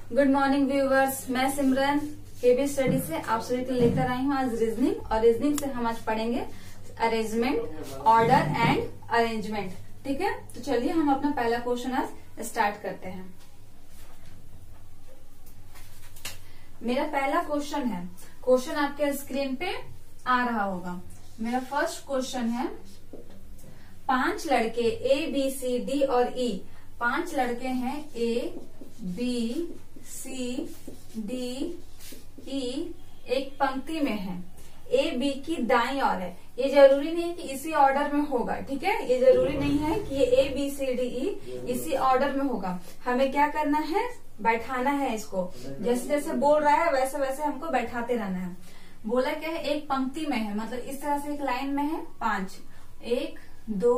Good morning viewers, मैं सिमरन केबी study से आप सभी के लिए लेकर आई हूँ आज रीजनिंग। और रीजनिंग से हम आज पढ़ेंगे अरेंजमेंट, ऑर्डर एंड अरेंजमेंट। ठीक है, तो चलिए हम अपना पहला क्वेश्चन आज स्टार्ट करते हैं। मेरा पहला क्वेश्चन है, क्वेश्चन आपके स्क्रीन पे आ रहा होगा। मेरा फर्स्ट क्वेश्चन है, 5 लड़के ए बी सी डी और ई, 5 लड़के हैं ए बी सी डी ई एक पंक्ति में है। ए बी की दाईं ओर है। ये जरूरी नहीं है कि इसी ऑर्डर में होगा, ठीक है, ये जरूरी नहीं है कि ये ए बी सी डी ई इसी ऑर्डर में होगा। हमें क्या करना है, बैठाना है इसको। जैसे जैसे बोल रहा है वैसे वैसे हमको बैठाते रहना है। बोला क्या है, एक पंक्ति में है, मतलब इस तरह से एक लाइन में है 5, 1 2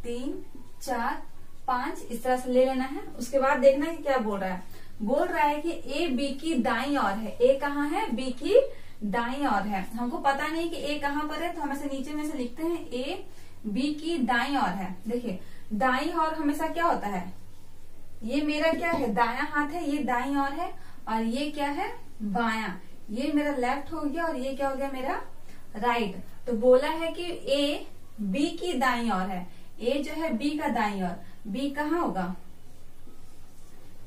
3 4 5 इस तरह से ले लेना है। उसके बाद देखना है कि क्या बोल रहा है। बोल रहा है कि ए बी की दाईं ओर है। ए कहाँ है, बी की दाईं ओर है। हमको पता नहीं कि ए कहाँ पर है, तो हम ऐसे नीचे में से लिखते हैं ए बी की दाईं ओर है। देखिए दाईं ओर हमेशा क्या होता है, ये मेरा क्या है, दायां हाथ है, ये दाईं ओर है, और ये क्या है, बायां। ये मेरा लेफ्ट हो गया और ये क्या हो गया, मेरा राइट। तो बोला है कि ए बी की दाईं ओर है। ए जो है बी का दाईं ओर, बी कहाँ होगा,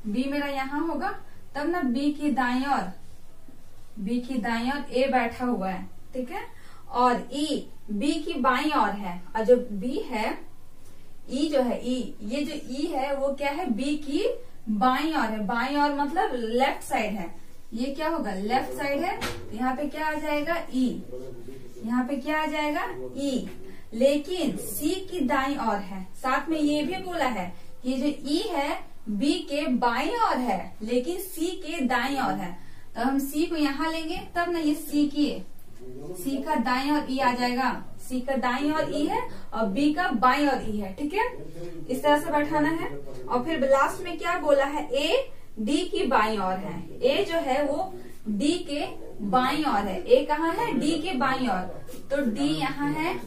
बी मेरा यहाँ होगा, तब ना बी की दाईं ओर, बी की दाईं ओर ए बैठा हुआ है, ठीक है। और ई बी की बाईं ओर है, और जो बी है, ई जो है, ई ये जो ई है वो क्या है, बी की बाईं ओर है। बाईं ओर मतलब लेफ्ट साइड है। ये क्या होगा, लेफ्ट साइड है। तो यहाँ पे क्या आ जाएगा, ई। यहाँ पे क्या आ जाएगा, ई। लेकिन सी की दाईं ओर है। साथ में ये भी बोला है कि जो ई है बी के बाईं ओर है, लेकिन सी के दाईं ओर है। तो हम सी को यहाँ लेंगे, तब ना ये सी का दाईं ओर ई आ जाएगा। सी का दाईं ओर ई है और बी का बाईं ओर ई है, ठीक है। इस तरह से बैठाना है। और फिर लास्ट में क्या बोला है, ए डी की बाईं ओर है। ए जो है वो डी के बाईं ओर है। ए कहाँ है, डी के बाईं ओर। तो डी यहाँ है,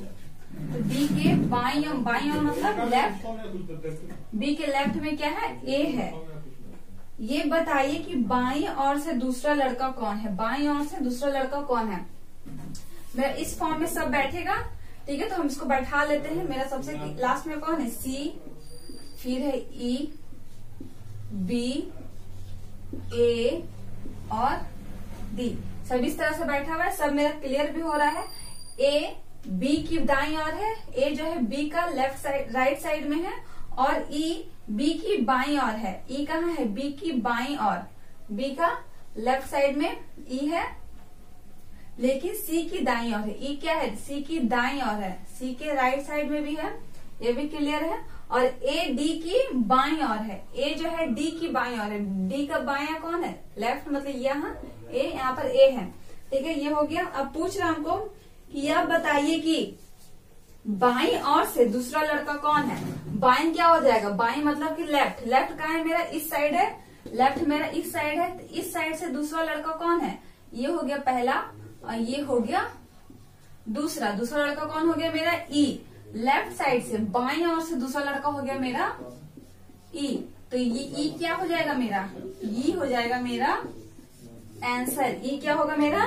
तो डी के बाईं ओर मतलब लेफ्ट। बी के लेफ्ट में क्या है, ए है। ये बताइए कि बाईं ओर से दूसरा लड़का कौन है, बाईं ओर से दूसरा लड़का कौन है। मेरा इस फॉर्म में सब बैठेगा, ठीक है। तो हम इसको बैठा लेते हैं। मेरा सबसे लास्ट में कौन है, सी, फिर है ई, बी, ए और डी। सब इस तरह से बैठा हुआ है। सब मेरा क्लियर भी हो रहा है। ए बी की दाईं ओर है, ए जो है बी का लेफ्ट साइड राइट साइड में है, और ई बी की बाईं ओर है। ई कहाँ है, बी की बाईं ओर, बी का लेफ्ट साइड में ई है, लेकिन सी की दाईं ओर है। ई क्या है, सी की दाईं ओर है, सी के राइट साइड में भी है, ये भी क्लियर है। और ए डी की बाईं ओर है। ए जो है डी की बाईं ओर है। डी का बायां कौन है, लेफ्ट, मतलब यहाँ ए, यहाँ पर ए है, ठीक है। ये हो गया। अब पूछ रहा हमको कि अब बताइए कि बाईं ओर से दूसरा लड़का कौन है। बाईं क्या हो जाएगा, बाईं मतलब कि लेफ्ट। लेफ्ट कहाँ है, मेरा इस साइड है, लेफ्ट मेरा इस साइड है। तो इस साइड से दूसरा लड़का कौन है, ये हो गया पहला, और ये हो गया दूसरा। दूसरा लड़का कौन हो गया, मेरा ई। लेफ्ट साइड से बाईं ओर से दूसरा लड़का हो गया मेरा ई। तो ये ई क्या हो जाएगा, मेरा ई हो जाएगा मेरा आंसर। ई क्या होगा, मेरा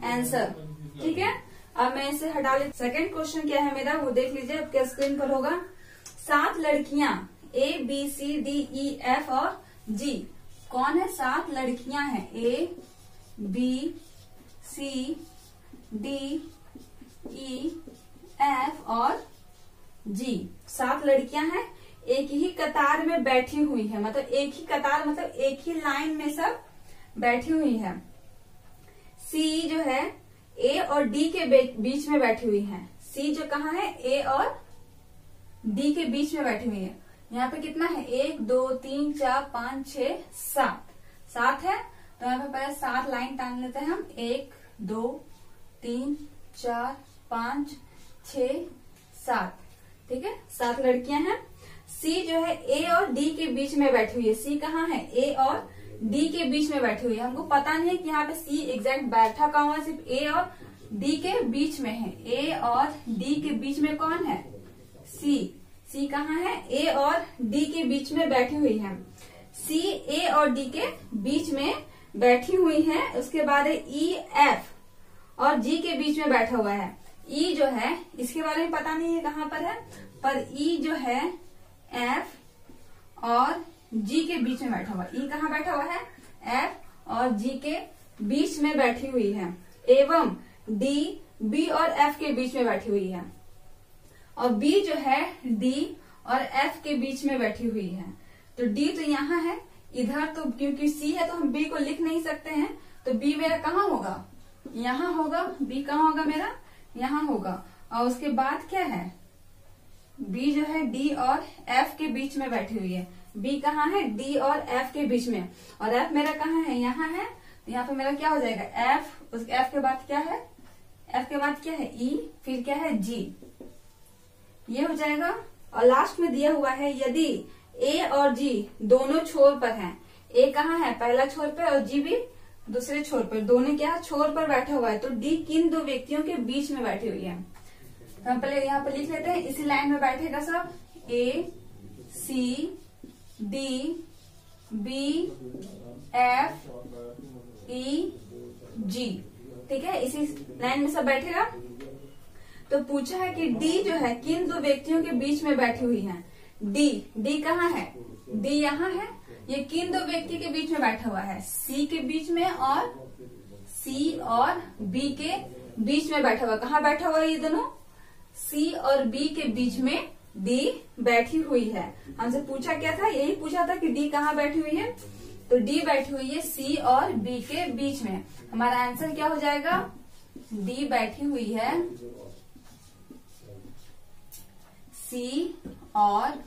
आंसर, ठीक है। अब मैं इसे हटा ले। सेकंड क्वेश्चन क्या है मेरा, वो देख लीजिए, आपके स्क्रीन पर होगा। 7 लड़कियां A B C D E F और जी। कौन है, 7 लड़कियां हैं, A B C D E F और जी। 7 लड़कियां हैं, एक ही कतार में बैठी हुई है। मतलब एक ही कतार मतलब एक ही लाइन में सब बैठी हुई है। सी जो है ए और डी के बीच में बैठी हुई है। सी जो कहाँ है, ए और डी के बीच में बैठी हुई है। यहाँ पे कितना है, 1 2 3 4 5 6 7 है। तो यहाँ पे पहले 7 लाइन टान लेते हैं हम। 1 2 3 4 5 6 7, ठीक है। 7 लड़कियां हैं। सी जो है ए और डी के बीच में बैठी हुई है। सी कहाँ है, ए और डी के बीच में बैठी हुई है। हमको पता नहीं है कि यहाँ पे सी एग्जैक्ट बैठा कहाँ है, सिर्फ ए और डी के बीच में है। ए और डी के बीच में कौन है, सी। सी कहाँ है, ए और डी के बीच में बैठी हुई है। सी ए और डी के बीच में बैठी हुई है। उसके बाद है ई एफ और जी के बीच में बैठा हुआ है। ई जो है इसके बारे में पता नहीं है कहाँ पर है, पर ई जो है एफ और जी के बीच में बैठा हुआ है। ई कहाँ बैठा हुआ है? एफ और जी के बीच में बैठी हुई है। एवं डी बी और एफ के बीच में बैठी हुई है। और बी जो है डी और एफ के बीच में बैठी हुई है। तो डी तो यहाँ है, इधर तो क्योंकि सी है तो हम बी को लिख नहीं सकते हैं, तो बी मेरा कहाँ होगा? यहाँ होगा। बी कहाँ होगा मेरा? यहाँ होगा। और उसके बाद क्या है? बी जो है डी और एफ के बीच में बैठी हुई है। बी कहाँ है? डी और एफ के बीच में। और एफ मेरा कहाँ है? यहाँ है। तो यहाँ पे मेरा क्या हो जाएगा? एफ। उस एफ के बाद क्या है? एफ के बाद क्या है? ई। फिर क्या है? जी। ये हो जाएगा। और लास्ट में दिया हुआ है यदि ए और जी दोनों छोर पर हैं। ए कहाँ है? पहला छोर पे और जी भी दूसरे छोर पर। दोनों क्या छोर पर बैठा हुआ है। तो डी किन दो व्यक्तियों के बीच में बैठी हुई है? तो हम पहले यहाँ पर लिख लेते हैं। इसी लाइन में बैठेगा सब A C D B F E G. ठीक है, इसी लाइन में सब बैठेगा। तो पूछा है कि डी जो है किन दो व्यक्तियों के बीच में बैठी हुई है। डी कहाँ है? डी यहाँ है। ये किन दो व्यक्ति के बीच में बैठा हुआ है? सी के बीच में और सी और बी के बीच में बैठा हुआ। कहाँ बैठा हुआ है ये दोनों? सी और बी के बीच में डी बैठी हुई है। हमसे पूछा क्या था? यही पूछा था कि डी कहाँ बैठी हुई है। तो डी बैठी हुई है सी और बी के बीच में। हमारा आंसर क्या हो जाएगा? डी बैठी हुई है सी और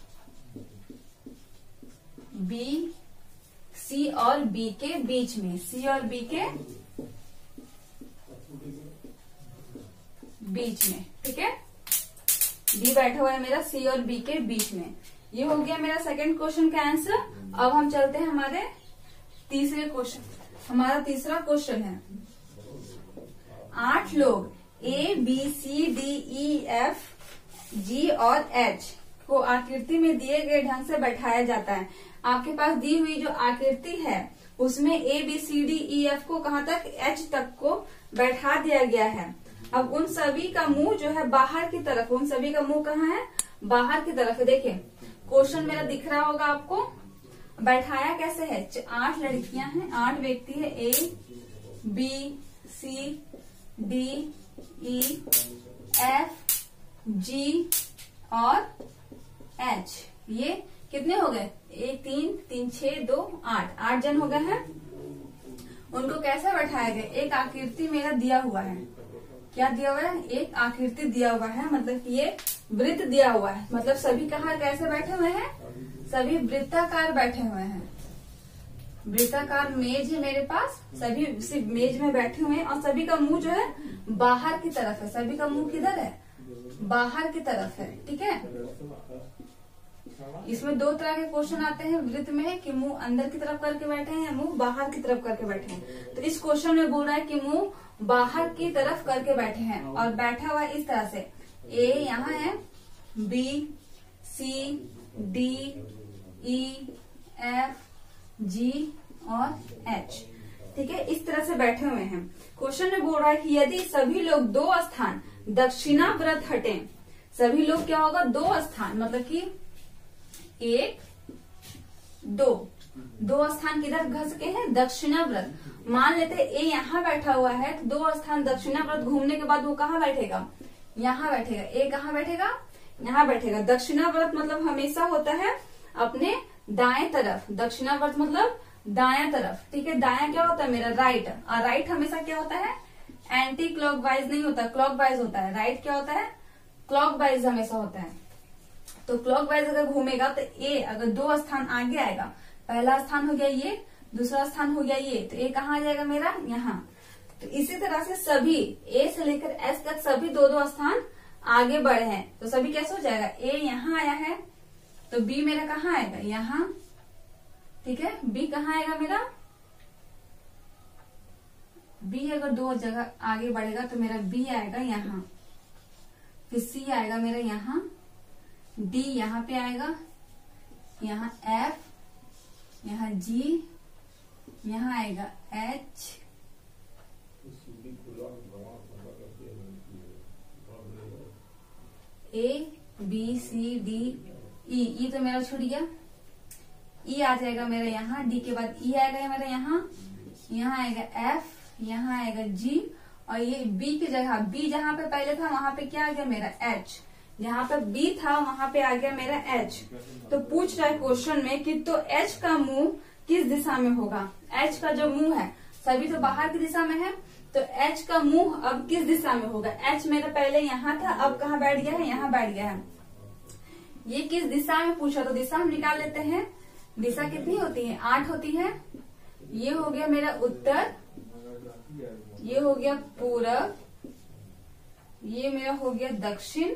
बी, सी और बी के बीच में। सी और बी के बीच में। ठीक है, डी बैठा हुआ है मेरा सी और बी के बीच में। ये हो गया मेरा सेकंड क्वेश्चन का आंसर। अब हम चलते हैं हमारे तीसरे क्वेश्चन। हमारा तीसरा क्वेश्चन है 8 लोग A B C D E F G और एच को आकृति में दिए गए ढंग से बैठाया जाता है। आपके पास दी हुई जो आकृति है उसमें A B C D E F को कहाँ तक? एच तक को बैठा दिया गया है। अब उन सभी का मुंह जो है बाहर की तरफ। उन सभी का मुंह कहाँ है? बाहर की तरफ है। देखिए क्वेश्चन मेरा दिख रहा होगा आपको। बैठाया कैसे है? 8 लड़कियां हैं, 8 व्यक्ति है। A B C D E F G और एच। ये कितने हो गए? 1 3 3 6 2 8 8 जन हो गए हैं। उनको कैसे बैठाया गया? एक आकृति मेरा दिया हुआ है। क्या दिया हुआ है? एक आकृति दिया हुआ है, मतलब कि ये वृत्त दिया हुआ है। मतलब सभी कहाँ कैसे बैठे हुए हैं? सभी वृत्ताकार बैठे हुए हैं। वृत्ताकार मेज है मेरे पास। सभी उसी मेज में बैठे हुए हैं और सभी का मुंह जो है बाहर की तरफ है। सभी का मुंह किधर है? बाहर की तरफ है। ठीक है, इसमें 2 तरह के क्वेश्चन आते हैं वृत्त में कि मुंह अंदर की तरफ करके बैठे हैं या मुंह बाहर की तरफ करके बैठे हैं। तो इस क्वेश्चन में बोल रहा है कि मुंह बाहर की तरफ करके बैठे हैं और बैठा हुआ है इस तरह से। ए यहाँ है, B C D E F G और एच। ठीक है, इस तरह से बैठे हुए हैं। क्वेश्चन में बोल रहा है कि यदि सभी लोग 2 स्थान दक्षिणाव्रत हटे। सभी लोग क्या होगा? 2 स्थान, मतलब कि 1 2 स्थान किधर घसके हैं? दक्षिणाव्रत। मान लेते ए यहाँ बैठा हुआ है तो 2 स्थान दक्षिणाव्रत घूमने के बाद वो कहाँ बैठेगा? यहाँ बैठेगा। ए कहाँ बैठेगा? यहाँ बैठेगा। दक्षिणाव्रत मतलब हमेशा होता है अपने दाएं तरफ। दक्षिणाव्रत मतलब दायां तरफ। ठीक है, दायां क्या होता है मेरा? राइट। और राइट हमेशा क्या होता है? एंटी क्लॉकवाइज नहीं होता, क्लॉकवाइज होता है। राइट क्या होता है? क्लॉकवाइज हमेशा होता है। तो क्लॉकवाइज अगर घूमेगा तो ए अगर 2 स्थान आगे आएगा। पहला स्थान हो गया ये, दूसरा स्थान हो गया ये, तो ए कहाँ आ जाएगा मेरा? यहाँ। तो इसी तरह से सभी ए से लेकर एस तक सभी 2 स्थान आगे बढ़े हैं। तो सभी कैसे हो जाएगा? ए यहाँ आया है तो बी मेरा कहाँ आएगा? यहाँ। ठीक है, बी कहाँ आएगा मेरा? बी अगर 2 जगह आगे बढ़ेगा तो मेरा बी आएगा यहाँ। फिर सी आएगा मेरा यहाँ, डी यहाँ पे आएगा, यहाँ एफ, यहाँ G, यहाँ आएगा H, A B C D E, E तो मेरा छूट गया, E आ जाएगा मेरा यहाँ, D के बाद E आएगा मेरा यहाँ आएगा F, यहाँ आएगा G, और ये B की जगह, B जहाँ पे पहले था वहां पे क्या आ गया मेरा H, जहाँ पे B था वहां पे आ गया मेरा H। तो पूछ रहा है क्वेश्चन में कि तो H का मुंह किस दिशा में होगा। H का जो मुंह है सभी तो बाहर की दिशा में है, तो H का मुंह अब किस दिशा में होगा। H मेरा पहले यहाँ था, अब कहाँ बैठ गया है, यहाँ बैठ गया है। ये किस दिशा में पूछा, तो दिशा हम निकाल लेते हैं। दिशा कितनी होती है, 8 होती है। ये हो गया मेरा उत्तर, ये हो गया पूरब, ये मेरा हो गया दक्षिण,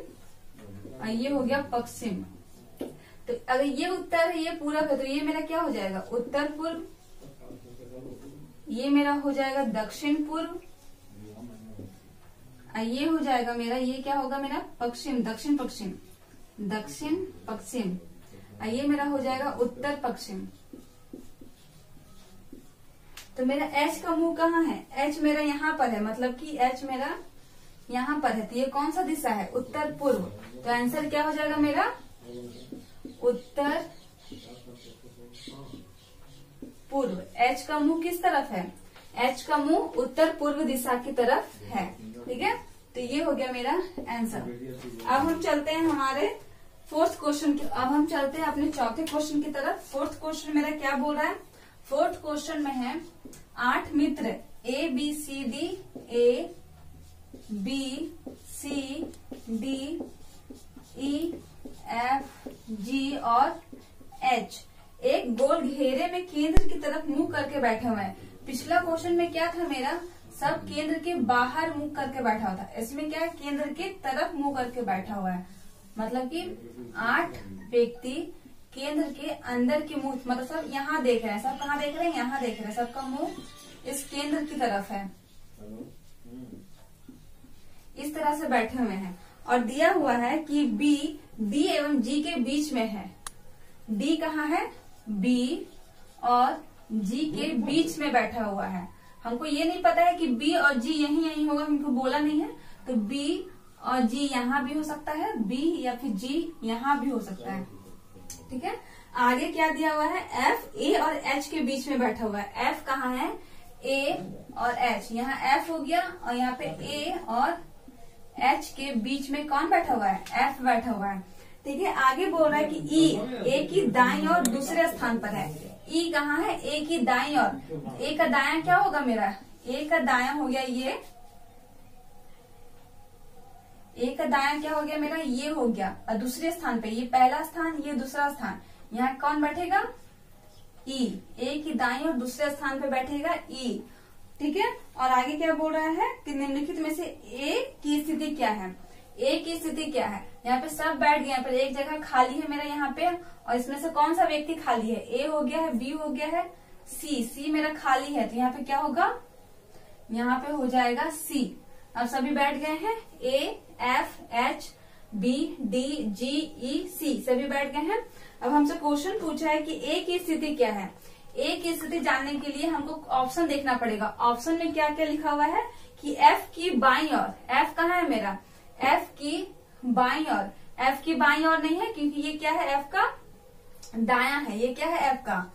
और ये हो गया पश्चिम। तो अगर ये उत्तर है, ये पूरब है, तो ये मेरा क्या हो जाएगा, उत्तर पूर्व। ये मेरा हो जाएगा दक्षिण पूर्व, ये हो जाएगा मेरा, ये क्या होगा मेरा पश्चिम, दक्षिण पश्चिम, दक्षिण पश्चिम, ये मेरा हो जाएगा उत्तर पश्चिम। तो मेरा H का मुंह कहाँ है, H मेरा यहाँ पर है, मतलब कि H मेरा यहाँ पर है, तो ये कौन सा दिशा है, उत्तर पूर्व। तो आंसर क्या हो जाएगा मेरा, उत्तर पूर्व। H का मुंह किस तरफ है, H का मुंह उत्तर पूर्व दिशा की तरफ है। ठीक है, तो ये हो गया मेरा आंसर। अब हम चलते हैं हमारे फोर्थ क्वेश्चन की, अब हम चलते हैं अपने चौथे क्वेश्चन की तरफ। फोर्थ क्वेश्चन मेरा क्या बोल रहा है, फोर्थ क्वेश्चन में है 8 मित्र ABCD, ABCD, EFG और H एक गोल घेरे में केंद्र की तरफ मुंह करके बैठे हुए हैं। पिछला क्वेश्चन में क्या था मेरा, सब केंद्र के बाहर मुंह करके बैठा हुआ था, इसमें क्या है, केंद्र के तरफ मुंह करके बैठा हुआ है। मतलब कि 8 व्यक्ति केंद्र के अंदर के मुंह, मतलब सब यहाँ देख रहे हैं, सब कहाँ देख रहे हैं, यहाँ देख रहे हैं, सबका मुंह इस केंद्र की तरफ है, इस तरह से बैठे हुए हैं। और दिया हुआ है कि B D एवं G के बीच में है। D कहाँ है, B और G के बीच में बैठा हुआ है। हमको ये नहीं पता है कि B और G यही होगा, हमको बोला नहीं है, तो B और G यहाँ भी हो सकता है, B या फिर G यहाँ भी हो सकता है। ठीक है, आगे क्या दिया हुआ है, F A और H के बीच में बैठा हुआ है। F कहाँ है, A और H, यहाँ F हो गया, और यहाँ पे A और H के बीच में कौन बैठा हुआ है, F बैठा हुआ है। ठीक है, आगे बोल रहा है कि E A की दाईं और दूसरे स्थान पर है। E कहाँ है, A की दाईं और, A का दायां क्या होगा मेरा, A का दायां हो गया ये, A का दायां क्या हो गया मेरा, ये हो गया, और दूसरे स्थान पे ये पहला स्थान, ये दूसरा स्थान, यहाँ कौन बैठेगा, E, A की दाईं और दूसरे स्थान पे बैठेगा E। ठीक है, और आगे क्या बोल रहा है कि निम्नलिखित में से A की स्थिति क्या है। A की स्थिति क्या है, यहाँ पे सब बैठ गए, पर एक जगह खाली है मेरा यहाँ पे, और इसमें से कौन सा व्यक्ति खाली है, A हो गया है, B हो गया है, C मेरा खाली है, तो यहाँ पे क्या होगा, यहाँ पे हो जाएगा C। अब सभी बैठ गए हैं, A F H B D G E C सभी बैठ गए हैं। अब हमसे क्वेश्चन पूछा है कि A की स्थिति क्या है। A की स्थिति जानने के लिए हमको ऑप्शन देखना पड़ेगा। ऑप्शन में क्या क्या लिखा हुआ है कि F की बाईं ओर, F कहाँ है मेरा, F की बाईं ओर, F की बाईं ओर नहीं है क्योंकि ये क्या है, F का दायां है, ये क्या है, F का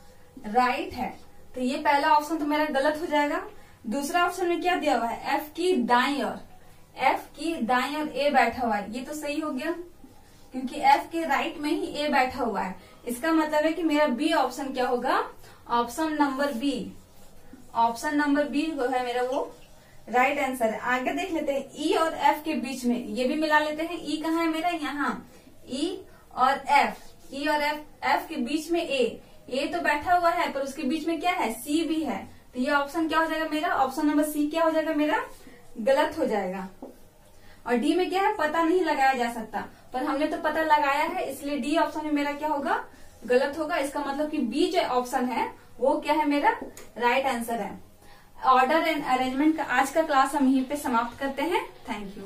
राइट है, तो ये पहला ऑप्शन तो मेरा गलत हो जाएगा। दूसरा ऑप्शन में क्या दिया हुआ है, F की दाईं ओर, F की दाईं ओर A बैठा हुआ है, ये तो सही हो गया क्योंकि F के राइट में ही A बैठा हुआ है। इसका मतलब है कि मेरा B ऑप्शन क्या होगा, option number B, option number B जो है मेरा वो राइट आंसर है। आगे देख लेते हैं E और F के बीच में, ये भी मिला लेते हैं। E कहाँ है मेरा, यहाँ E और F, E और F के बीच में A तो बैठा हुआ है, पर उसके बीच में क्या है, C भी है, तो ये ऑप्शन क्या हो जाएगा मेरा, ऑप्शन नंबर C क्या हो जाएगा मेरा, गलत हो जाएगा। और D में क्या है, पता नहीं लगाया जा सकता, पर हमने तो पता लगाया है, इसलिए D ऑप्शन में मेरा क्या होगा, गलत होगा। इसका मतलब कि B जो ऑप्शन है वो क्या है मेरा राइट आंसर है। ऑर्डर एंड अरेंजमेंट का आज का क्लास हम यहीं पे समाप्त करते हैं। Thank you.